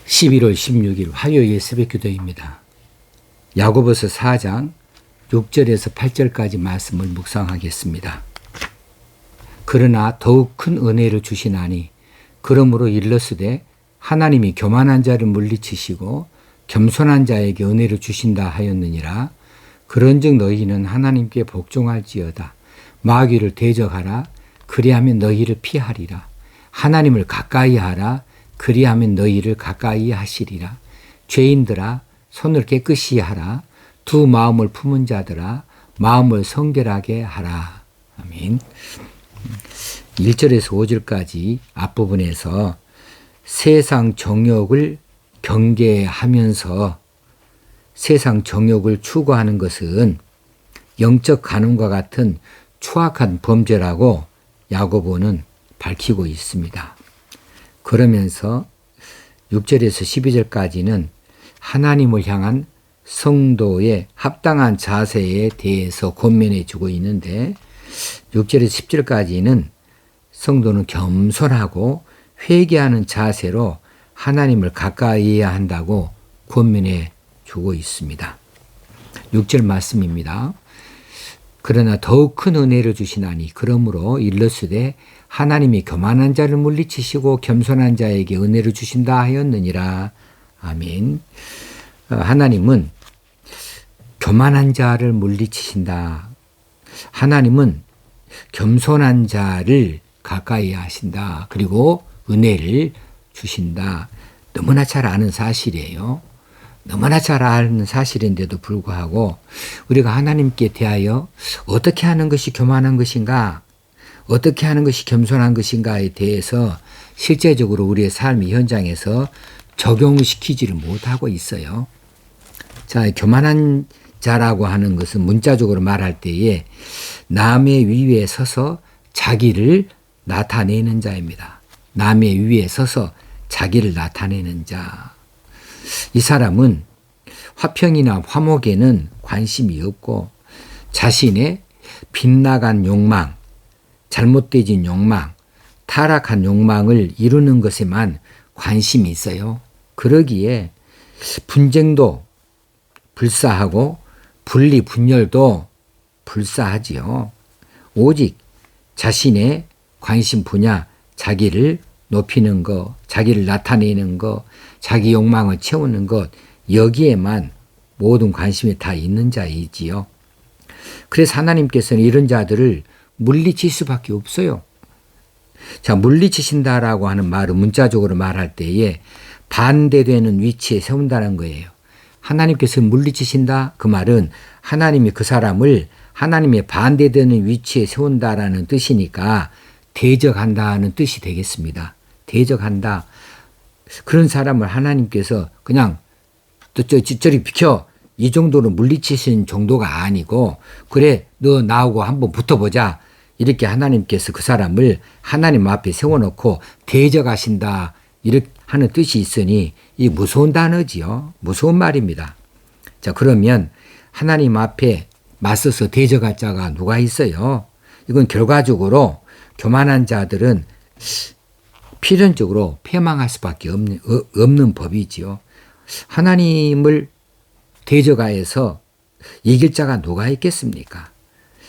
(11월 16일) 화요일 새벽기도입니다. 야고보서 4장 6절에서 8절까지 말씀을 묵상하겠습니다. 그러나 더욱 큰 은혜를 주시나니 그러므로 일러스되 하나님이 교만한 자를 물리치시고 겸손한 자에게 은혜를 주신다 하였느니라. 그런즉 너희는 하나님께 복종할지어다. 마귀를 대적하라. 그리하면 너희를 피하리라. 하나님을 가까이 하라. 그리하면 너희를 가까이 하시리라. 죄인들아 손을 깨끗이 하라. 두 마음을 품은 자들아 마음을 성결하게 하라. 아멘. 1절에서 5절까지 앞부분에서 세상 정욕을 경계하면서 세상 정욕을 추구하는 것은 영적 간음과 같은 추악한 범죄라고 야고보는 밝히고 있습니다. 그러면서 6절에서 12절까지는 하나님을 향한 성도의 합당한 자세에 대해서 권면해 주고 있는데 6절에서 10절까지는 성도는 겸손하고 회개하는 자세로 하나님을 가까이 해야 한다고 권면해 주고 있습니다. 6절 말씀입니다. 그러나 더욱 큰 은혜를 주시나니 그러므로 일러스되 하나님이 교만한 자를 물리치시고 겸손한 자에게 은혜를 주신다 하였느니라. 아멘. 하나님은 교만한 자를 물리치신다. 하나님은 겸손한 자를 가까이 하신다. 그리고 은혜를 주신다. 너무나 잘 아는 사실이에요. 너무나 잘 아는 사실인데도 불구하고 우리가 하나님께 대하여 어떻게 하는 것이 교만한 것인가, 어떻게 하는 것이 겸손한 것인가에 대해서 실제적으로 우리의 삶의 현장에서 적용시키지를 못하고 있어요. 자, 교만한 자라고 하는 것은 문자적으로 말할 때에 남의 위에 서서 자기를 나타내는 자입니다. 남의 위에 서서 자기를 나타내는 자. 이 사람은 화평이나 화목에는 관심이 없고 자신의 빗나간 욕망, 잘못되진 욕망, 타락한 욕망을 이루는 것에만 관심이 있어요. 그러기에 분쟁도 불사하고 분리 분열도 불사하지요. 오직 자신의 관심 분야, 자기를 높이는 것, 자기를 나타내는 것, 자기 욕망을 채우는 것, 여기에만 모든 관심이 다 있는 자이지요. 그래서 하나님께서는 이런 자들을 물리칠 수밖에 없어요. 자, 물리치신다라고 하는 말은 문자적으로 말할 때에 반대되는 위치에 세운다는 거예요. 하나님께서 물리치신다, 그 말은 하나님이 그 사람을 하나님의 반대되는 위치에 세운다라는 뜻이니까 대적한다는 뜻이 되겠습니다. 대적한다. 그런 사람을 하나님께서 그냥 저리 비켜, 이 정도로 물리치신 정도가 아니고, 그래 너 나하고 한번 붙어보자, 이렇게 하나님께서 그 사람을 하나님 앞에 세워놓고 대적하신다, 이렇게 하는 뜻이 있으니 이 무서운 단어지요. 무서운 말입니다. 자, 그러면 하나님 앞에 맞서서 대적할 자가 누가 있어요? 이건 결과적으로 교만한 자들은 필연적으로 패망할 수밖에 없는 법이지요. 하나님을 대적하여서 이길 자가 누가 있겠습니까?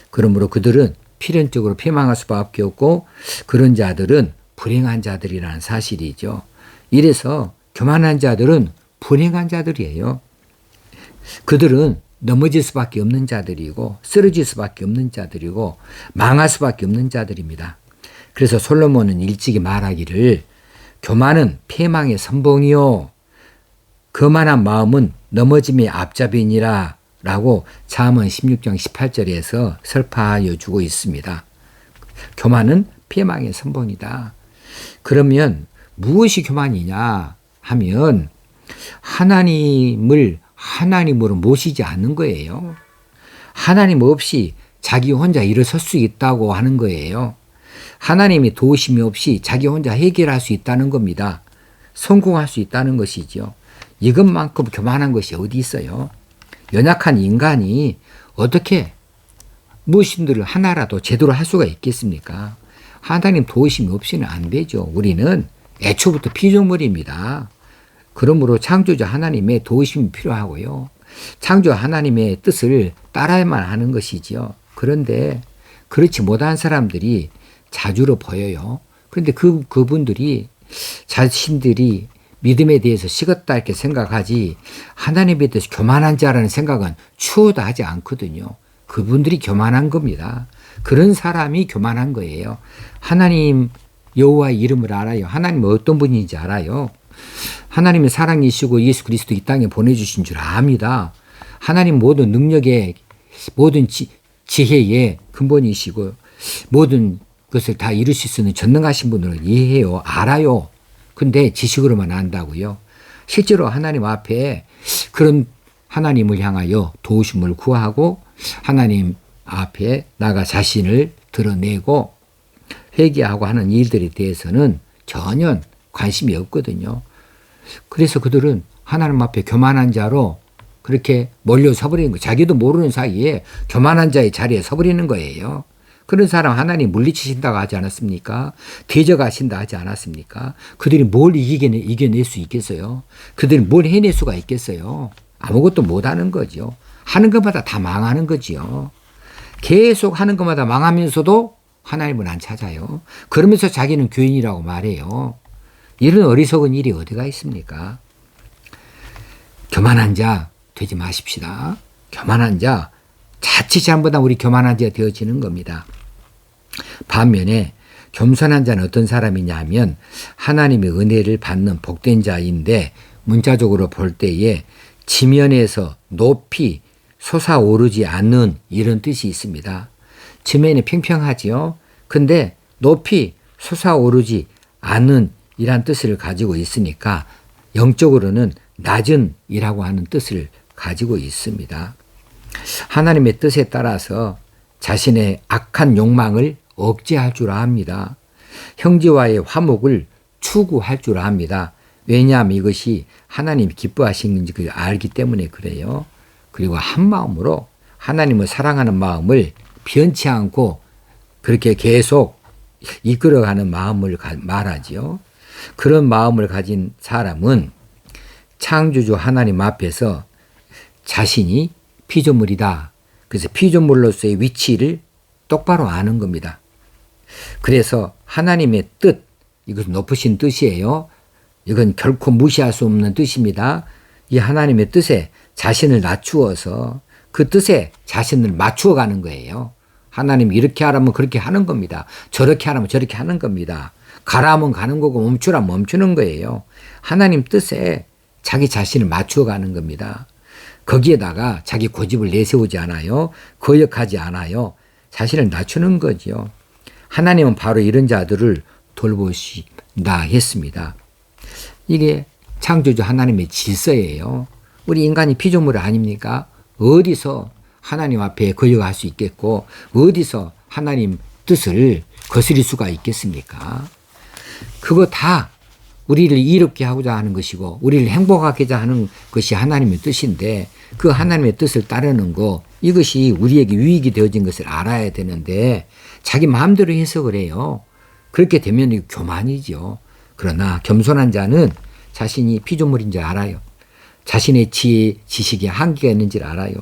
그러므로 그들은 필연적으로 패망할 수밖에 없고 그런 자들은 불행한 자들이라는 사실이죠. 이래서 교만한 자들은 불행한 자들이에요. 그들은 넘어질 수밖에 없는 자들이고 쓰러질 수밖에 없는 자들이고 망할 수밖에 없는 자들입니다. 그래서 솔로몬은 일찍이 말하기를 교만은 패망의 선봉이요 거만한 마음은 넘어짐의 앞잡이니라 라고 잠언 16장 18절에서 설파하여 주고 있습니다. 교만은 패망의 선봉이다. 그러면 무엇이 교만이냐 하면 하나님을 하나님으로 모시지 않는 거예요. 하나님 없이 자기 혼자 일어설 수 있다고 하는 거예요. 하나님의 도우심이 없이 자기 혼자 해결할 수 있다는 겁니다. 성공할 수 있다는 것이죠. 이것만큼 교만한 것이 어디 있어요? 연약한 인간이 어떻게 무엇인들을 하나라도 제대로 할 수가 있겠습니까? 하나님 도우심이 없이는 안 되죠. 우리는 애초부터 피조물입니다. 그러므로 창조주 하나님의 도우심이 필요하고요. 창조 하나님의 뜻을 따라야만 하는 것이지요. 그런데 그렇지 못한 사람들이 자주로 보여요. 그런데 그분들이 자신들이 믿음에 대해서 식었다 이렇게 생각하지 하나님에 대해서 교만한 자라는 생각은 추호도 하지 않거든요. 그분들이 교만한 겁니다. 그런 사람이 교만한 거예요. 하나님 여호와의 이름을 알아요. 하나님은 어떤 분인지 알아요. 하나님의 사랑이시고 예수 그리스도 이 땅에 보내주신 줄 압니다. 하나님 모든 능력의 모든 지혜의 근본이시고 모든 것을 다 이루실 수 있는 전능하신 분을 이해해요. 알아요. 근데 지식으로만 안다고요. 실제로 하나님 앞에 그런 하나님을 향하여 도우심을 구하고 하나님 앞에 나가 자신을 드러내고 회개하고 하는 일들에 대해서는 전혀 관심이 없거든요. 그래서 그들은 하나님 앞에 교만한 자로 그렇게 몰려 서버리는 거예요. 자기도 모르는 사이에 교만한 자의 자리에 서버리는 거예요. 그런 사람 하나님 물리치신다고 하지 않았습니까? 대적하신다 하지 않았습니까? 그들이 뭘 이겨낼 수 있겠어요? 그들이 뭘 해낼 수가 있겠어요? 아무것도 못하는 거죠. 하는 것마다 다 망하는 거지요. 계속 하는 것마다 망하면서도 하나님을 안 찾아요. 그러면서 자기는 교인이라고 말해요. 이런 어리석은 일이 어디가 있습니까? 교만한 자 되지 마십시다. 교만한 자, 자칫 잘못하면 우리 교만한 자 되어지는 겁니다. 반면에 겸손한 자는 어떤 사람이냐 하면 하나님의 은혜를 받는 복된 자인데 문자적으로 볼 때에 지면에서 높이 솟아오르지 않는 이런 뜻이 있습니다. 지면이 평평하지요. 근데 높이 솟아오르지 않는 이란 뜻을 가지고 있으니까 영적으로는 낮은 이라고 하는 뜻을 가지고 있습니다. 하나님의 뜻에 따라서 자신의 악한 욕망을 억제할 줄 압니다. 형제와의 화목을 추구할 줄 압니다. 왜냐하면 이것이 하나님이 기뻐하시는지 알기 때문에 그래요. 그리고 한 마음으로 하나님을 사랑하는 마음을 변치 않고 그렇게 계속 이끌어가는 마음을 말하지요. 그런 마음을 가진 사람은 창조주 하나님 앞에서 자신이 피조물이다. 그래서 피조물로서의 위치를 똑바로 아는 겁니다. 그래서 하나님의 뜻, 이것은 높으신 뜻이에요. 이건 결코 무시할 수 없는 뜻입니다. 이 하나님의 뜻에 자신을 낮추어서 그 뜻에 자신을 맞추어 가는 거예요. 하나님이 이렇게 하라면 그렇게 하는 겁니다. 저렇게 하라면 저렇게 하는 겁니다. 가라면 가는 거고 멈추라면 멈추는 거예요. 하나님 뜻에 자기 자신을 맞추어 가는 겁니다. 거기에다가 자기 고집을 내세우지 않아요. 거역하지 않아요. 자신을 낮추는 거죠. 하나님은 바로 이런 자들을 돌보신다 했습니다. 이게 창조주 하나님의 질서예요. 우리 인간이 피조물 아닙니까? 어디서 하나님 앞에 거역할 수 있겠고 어디서 하나님 뜻을 거스릴 수가 있겠습니까? 그거 다 우리를 이롭게 하고자 하는 것이고 우리를 행복하게 하는 것이 하나님의 뜻인데 그 하나님의 뜻을 따르는 거 이것이 우리에게 유익이 되어진 것을 알아야 되는데 자기 마음대로 해석을 해요. 그렇게 되면 이거 교만이죠. 그러나 겸손한 자는 자신이 피조물인 줄 알아요. 자신의 지혜, 지식에 한계가 있는 줄 알아요.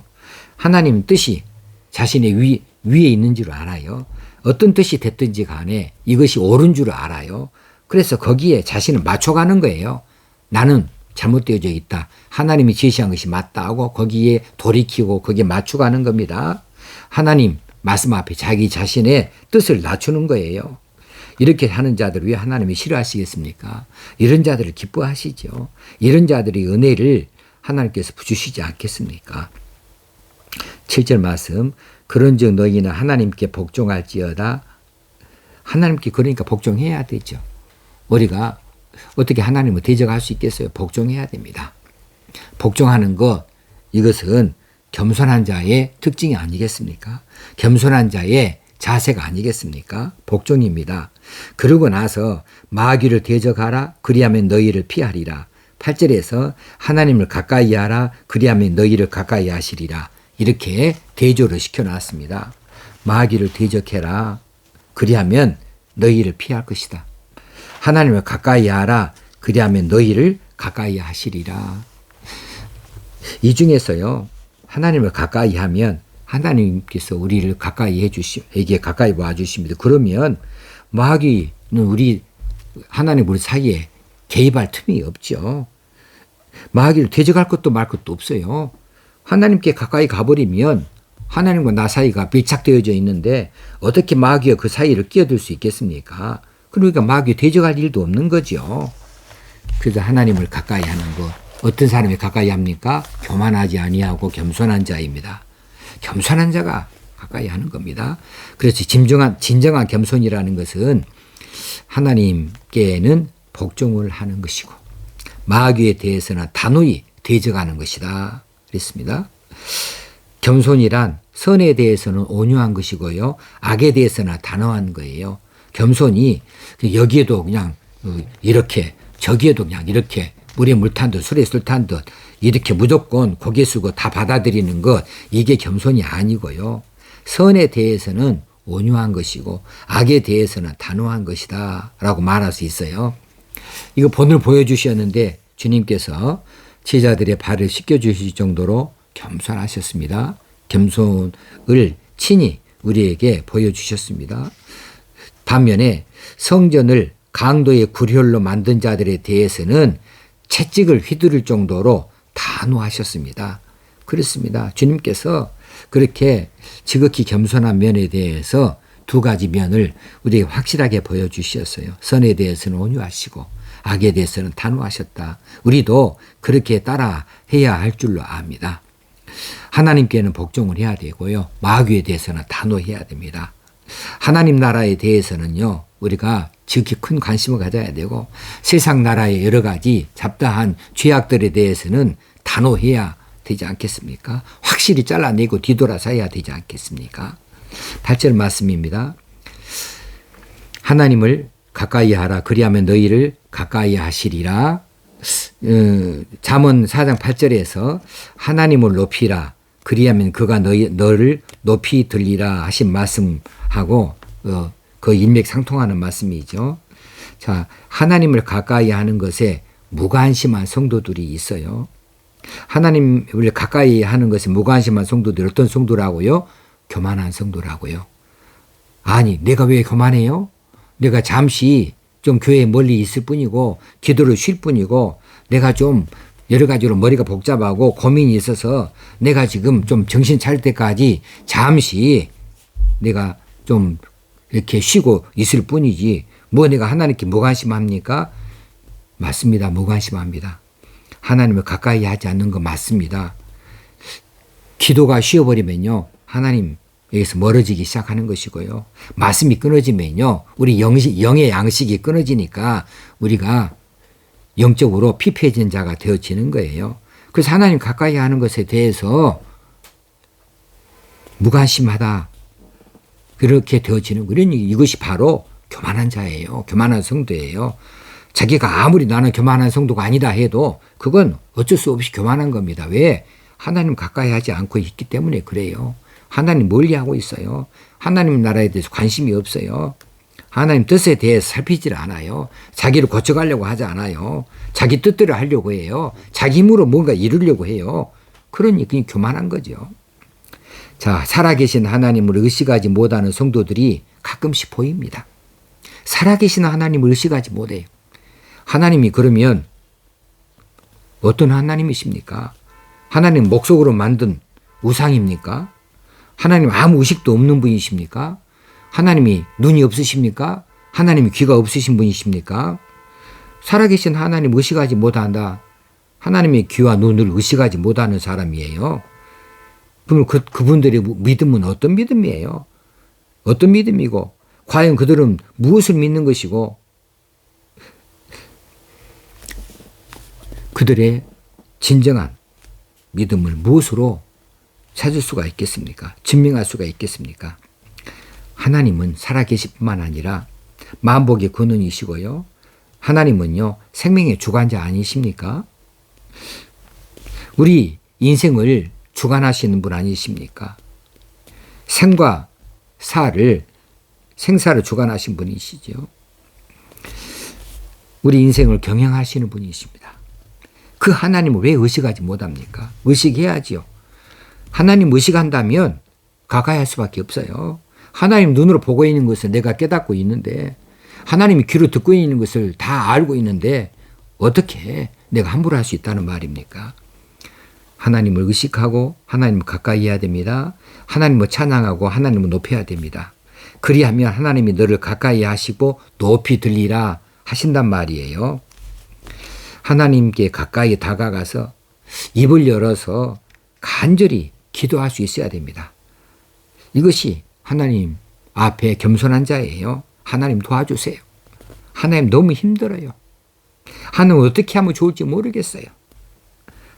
하나님 뜻이 자신의 위에 있는 줄 알아요. 어떤 뜻이 됐든지 간에 이것이 옳은 줄 알아요. 그래서 거기에 자신을 맞춰가는 거예요. 나는 잘못되어져 있다. 하나님이 제시한 것이 맞다 하고 거기에 돌이키고 거기에 맞춰가는 겁니다. 하나님 말씀 앞에 자기 자신의 뜻을 낮추는 거예요. 이렇게 하는 자들을 왜 하나님이 싫어하시겠습니까? 이런 자들을 기뻐하시죠. 이런 자들의 은혜를 하나님께서 주시지 않겠습니까? 7절 말씀 그런즉 너희는 하나님께 복종할지어다. 하나님께 그러니까 복종해야 되죠. 우리가 어떻게 하나님을 대적할 수 있겠어요? 복종해야 됩니다. 복종하는 것 이것은 겸손한 자의 특징이 아니겠습니까? 겸손한 자의 자세가 아니겠습니까? 복종입니다. 그러고 나서 마귀를 대적하라 그리하면 너희를 피하리라. 8절에서 하나님을 가까이 하라 그리하면 너희를 가까이 하시리라. 이렇게 대조를 시켜놨습니다. 마귀를 대적해라. 그리하면 너희를 피할 것이다. 하나님을 가까이 하라. 그리하면 너희를 가까이 하시리라. 이 중에서요, 하나님을 가까이 하면 하나님께서 우리를 가까이 해주시에게 가까이 와주십니다. 그러면 마귀는 하나님 우리 사이에 개입할 틈이 없죠. 마귀를 대적할 것도 말 것도 없어요. 하나님께 가까이 가버리면 하나님과 나 사이가 밀착되어져 있는데 어떻게 마귀가 그 사이를 끼어들 수 있겠습니까? 그러니까 마귀 대적할 일도 없는 거죠. 그래서 하나님을 가까이 하는 것. 어떤 사람이 가까이 합니까? 교만하지 아니하고 겸손한 자입니다. 겸손한 자가 가까이 하는 겁니다. 그래서 진정한 겸손이라는 것은 하나님께는 복종을 하는 것이고 마귀에 대해서는 단호히 대적하는 것이다. 그랬습니다. 겸손이란 선에 대해서는 온유한 것이고요. 악에 대해서는 단호한 거예요. 겸손이 여기에도 그냥 이렇게 저기에도 그냥 이렇게 물에 물 탄 듯 술에 술 탄 듯 이렇게 무조건 고개 숙고 다 받아들이는 것, 이게 겸손이 아니고요. 선에 대해서는 온유한 것이고 악에 대해서는 단호한 것이다 라고 말할 수 있어요. 이거 본을 보여주셨는데 주님께서 제자들의 발을 씻겨주실 정도로 겸손하셨습니다. 겸손을 친히 우리에게 보여주셨습니다. 반면에 성전을 강도의 구렬로 만든 자들에 대해서는 채찍을 휘두를 정도로 단호하셨습니다. 그렇습니다. 주님께서 그렇게 지극히 겸손한 면에 대해서 두 가지 면을 우리에게 확실하게 보여주셨어요. 선에 대해서는 온유하시고 악에 대해서는 단호하셨다. 우리도 그렇게 따라해야 할 줄로 압니다. 하나님께는 복종을 해야 되고요. 마귀에 대해서는 단호해야 됩니다. 하나님 나라에 대해서는요, 우리가 지극히 큰 관심을 가져야 되고 세상 나라의 여러 가지 잡다한 죄악들에 대해서는 단호해야 되지 않겠습니까? 확실히 잘라내고 뒤돌아서 해야 되지 않겠습니까? 8절 말씀입니다. 하나님을 가까이 하라. 그리하면 너희를 가까이 하시리라. 잠언 4장 8절에서 하나님을 높이라. 그리하면 그가 너를 높이 들리라 하신 말씀하고 그 일맥상통하는 말씀이죠. 자, 하나님을 가까이 하는 것에 무관심한 성도들이 있어요. 하나님을 가까이 하는 것에 무관심한 성도들, 어떤 성도라고요? 교만한 성도라고요. 아니, 내가 왜 교만해요? 내가 잠시 좀 교회에 멀리 있을 뿐이고 기도를 쉴 뿐이고 내가 좀 여러 가지로 머리가 복잡하고 고민이 있어서 내가 지금 좀 정신 차릴 때까지 잠시 내가 좀 이렇게 쉬고 있을 뿐이지 뭐 내가 하나님께 무관심합니까? 맞습니다. 무관심합니다. 하나님을 가까이 하지 않는 거 맞습니다. 기도가 쉬어버리면요, 하나님 여기서 멀어지기 시작하는 것이고요. 말씀이 끊어지면요, 우리 영의 양식이 끊어지니까 우리가 영적으로 피폐해진 자가 되어지는 거예요. 그래서 하나님 가까이 하는 것에 대해서 무관심하다, 그렇게 되어지는 거예요. 이것이 바로 교만한 자예요. 교만한 성도예요. 자기가 아무리 나는 교만한 성도가 아니다 해도 그건 어쩔 수 없이 교만한 겁니다. 왜? 하나님 가까이 하지 않고 있기 때문에 그래요. 하나님 멀리하고 있어요. 하나님 나라에 대해서 관심이 없어요. 하나님 뜻에 대해서 살피질 않아요. 자기를 고쳐가려고 하지 않아요. 자기 뜻대로 하려고 해요. 자기 힘으로 뭔가 이루려고 해요. 그러니 그게 교만한 거죠. 자, 살아계신 하나님을 의식하지 못하는 성도들이 가끔씩 보입니다. 살아계신 하나님을 의식하지 못해요. 하나님이 그러면 어떤 하나님이십니까? 하나님 목석으로 만든 우상입니까? 하나님 아무 의식도 없는 분이십니까? 하나님이 눈이 없으십니까? 하나님이 귀가 없으신 분이십니까? 살아계신 하나님 의식하지 못한다. 하나님의 귀와 눈을 의식하지 못하는 사람이에요. 그럼 그분들의 믿음은 어떤 믿음이에요? 어떤 믿음이고 과연 그들은 무엇을 믿는 것이고 그들의 진정한 믿음을 무엇으로 찾을 수가 있겠습니까? 증명할 수가 있겠습니까? 하나님은 살아계실 뿐만 아니라 만복의 근원이시고요. 하나님은요, 생명의 주관자 아니십니까? 우리 인생을 주관하시는 분 아니십니까? 생과 사를 생사를 주관하신 분이시죠. 우리 인생을 경영하시는 분이십니다. 그 하나님을 왜 의식하지 못합니까? 의식해야지요. 하나님 의식한다면 가까이 할 수밖에 없어요. 하나님 눈으로 보고 있는 것을 내가 깨닫고 있는데, 하나님이 귀로 듣고 있는 것을 다 알고 있는데 어떻게 내가 함부로 할 수 있다는 말입니까? 하나님을 의식하고 하나님을 가까이 해야 됩니다. 하나님을 찬양하고 하나님을 높여야 됩니다. 그리하면 하나님이 너를 가까이 하시고 높이 들리라 하신단 말이에요. 하나님께 가까이 다가가서 입을 열어서 간절히 기도할 수 있어야 됩니다. 이것이 하나님 앞에 겸손한 자예요. 하나님 도와주세요. 하나님 너무 힘들어요. 하나님 어떻게 하면 좋을지 모르겠어요.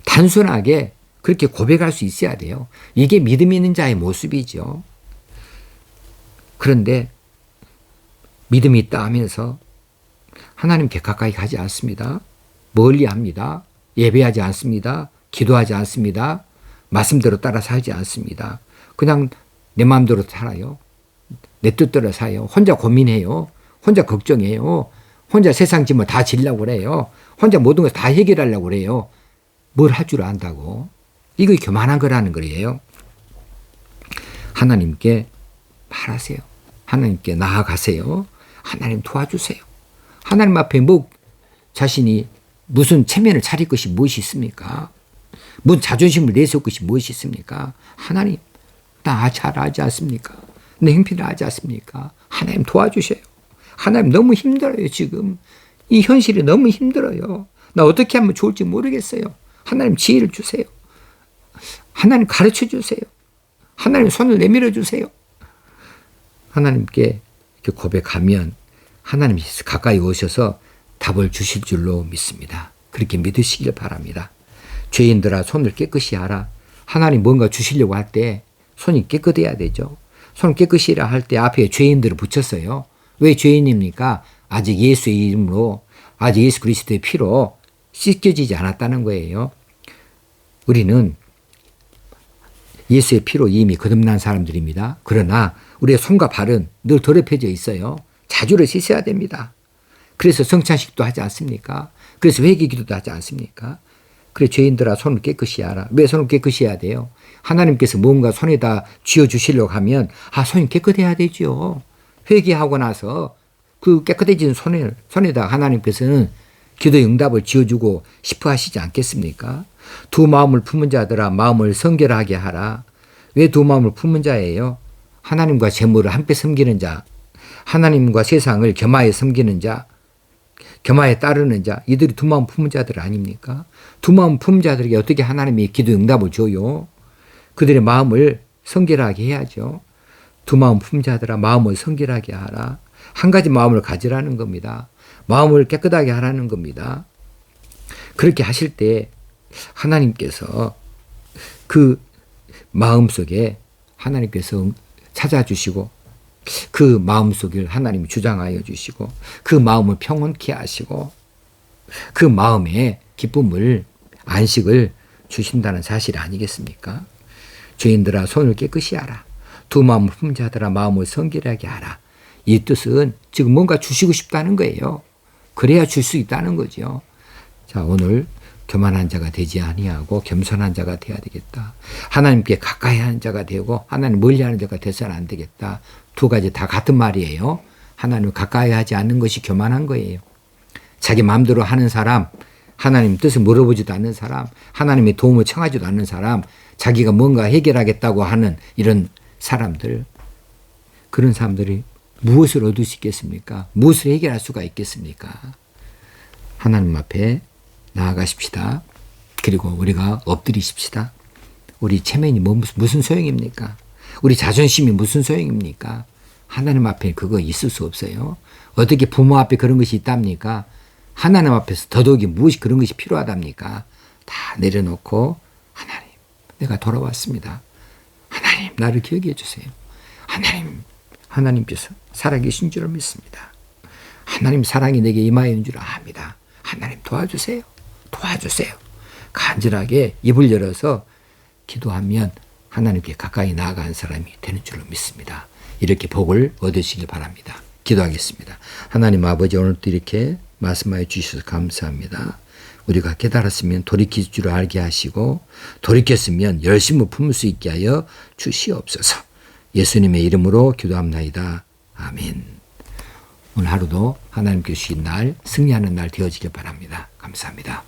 단순하게 그렇게 고백할 수 있어야 돼요. 이게 믿음 있는 자의 모습이죠. 그런데 믿음이 있다 하면서 하나님께 가까이 가지 않습니다. 멀리 합니다. 예배하지 않습니다. 기도하지 않습니다. 말씀대로 따라 살지 않습니다. 그냥 내 마음대로 살아요. 내 뜻대로 살아요. 혼자 고민해요. 혼자 걱정해요. 혼자 세상 짐을 다 지려고 그래요. 혼자 모든 걸 다 해결하려고 그래요. 뭘 할 줄 안다고. 이거 교만한 거라는 거예요. 하나님께 말하세요. 하나님께 나아가세요. 하나님 도와주세요. 하나님 앞에 자신이 무슨 체면을 차릴 것이 무엇이 있습니까? 무슨 자존심을 내세울 것이 무엇이 있습니까? 하나님, 나 잘 알지 않습니까? 내 형편을 알지 않습니까? 하나님 도와주세요. 하나님 너무 힘들어요, 지금. 이 현실이 너무 힘들어요. 나 어떻게 하면 좋을지 모르겠어요. 하나님 지혜를 주세요. 하나님 가르쳐 주세요. 하나님 손을 내밀어 주세요. 하나님께 이렇게 고백하면 하나님이 가까이 오셔서 답을 주실 줄로 믿습니다. 그렇게 믿으시길 바랍니다. 죄인들아 손을 깨끗이 하라. 하나님 뭔가 주시려고 할 때 손이 깨끗해야 되죠. 손 깨끗이 하라 할 때 앞에 죄인들을 붙였어요. 왜 죄인입니까? 아직 예수의 이름으로, 아직 예수 그리스도의 피로 씻겨지지 않았다는 거예요. 우리는 예수의 피로 이미 거듭난 사람들입니다. 그러나 우리의 손과 발은 늘 더럽혀져 있어요. 자주를 씻어야 됩니다. 그래서 성찬식도 하지 않습니까? 그래서 회개기도도 하지 않습니까? 그래 죄인들아 손을 깨끗이 하라. 왜 손을 깨끗이 해야 돼요? 하나님께서 뭔가 손에다 쥐어주시려고 하면 손이 깨끗해야 되죠. 회개하고 나서 그 깨끗해진 손에다 하나님께서는 기도 응답을 지어주고 싶어 하시지 않겠습니까? 두 마음을 품은 자들아 마음을 성결하게 하라. 왜 두 마음을 품은 자예요? 하나님과 재물을 함께 섬기는 자, 하나님과 세상을 겸하여 섬기는 자, 겸하여 따르는 자, 이들이 두 마음 품은 자들 아닙니까? 두 마음 품은 자들에게 어떻게 하나님이 기도 응답을 줘요? 그들의 마음을 성결하게 해야죠. 두 마음 품은 자들아 마음을 성결하게 하라. 한 가지 마음을 가지라는 겁니다. 마음을 깨끗하게 하라는 겁니다. 그렇게 하실 때 하나님께서 그 마음 속에 하나님께서 찾아주시고 그 마음 속을 하나님이 주장하여 주시고 그 마음을 평온케 하시고 그 마음에 기쁨을 안식을 주신다는 사실 아니겠습니까? 죄인들아 손을 깨끗이 하라. 두 마음을 품은 자들아 마음을 성결하게 하라. 이 뜻은 지금 뭔가 주시고 싶다는 거예요. 그래야 줄 수 있다는 거죠. 자, 오늘 교만한 자가 되지 아니하고 겸손한 자가 되어야 되겠다. 하나님께 가까이 하는 자가 되고 하나님 멀리하는 자가 되서는 안 되겠다. 두 가지 다 같은 말이에요. 하나님을 가까이 하지 않는 것이 교만한 거예요. 자기 마음대로 하는 사람, 하나님 뜻을 물어보지도 않는 사람, 하나님의 도움을 청하지도 않는 사람, 자기가 뭔가 해결하겠다고 하는 이런 사람들, 그런 사람들이 무엇을 얻을 수 있겠습니까? 무엇을 해결할 수가 있겠습니까? 하나님 앞에 나아가십시다. 그리고 우리가 엎드리십시다. 우리 체면이 무슨 소용입니까? 우리 자존심이 무슨 소용입니까? 하나님 앞에 그거 있을 수 없어요. 어떻게 부모 앞에 그런 것이 있답니까? 하나님 앞에서 더더욱이 무엇이 그런 것이 필요하답니까? 다 내려놓고 하나님, 내가 돌아왔습니다. 하나님, 나를 기억해 주세요. 하나님께서 살아계신 줄을 믿습니다. 하나님 사랑이 내게 임하여 있는 줄 압니다. 하나님 도와주세요. 도와주세요. 간절하게 입을 열어서 기도하면 하나님께 가까이 나아가는 사람이 되는 줄로 믿습니다. 이렇게 복을 얻으시길 바랍니다. 기도하겠습니다. 하나님 아버지, 오늘도 이렇게 말씀하여 주셔서 감사합니다. 우리가 깨달았으면 돌이킬 줄 알게 하시고 돌이켰으면 열심을 품을 수 있게 하여 주시옵소서. 예수님의 이름으로 기도합나이다. 아멘. 오늘 하루도 하나님께 주신 날, 승리하는 날 되어지길 바랍니다. 감사합니다.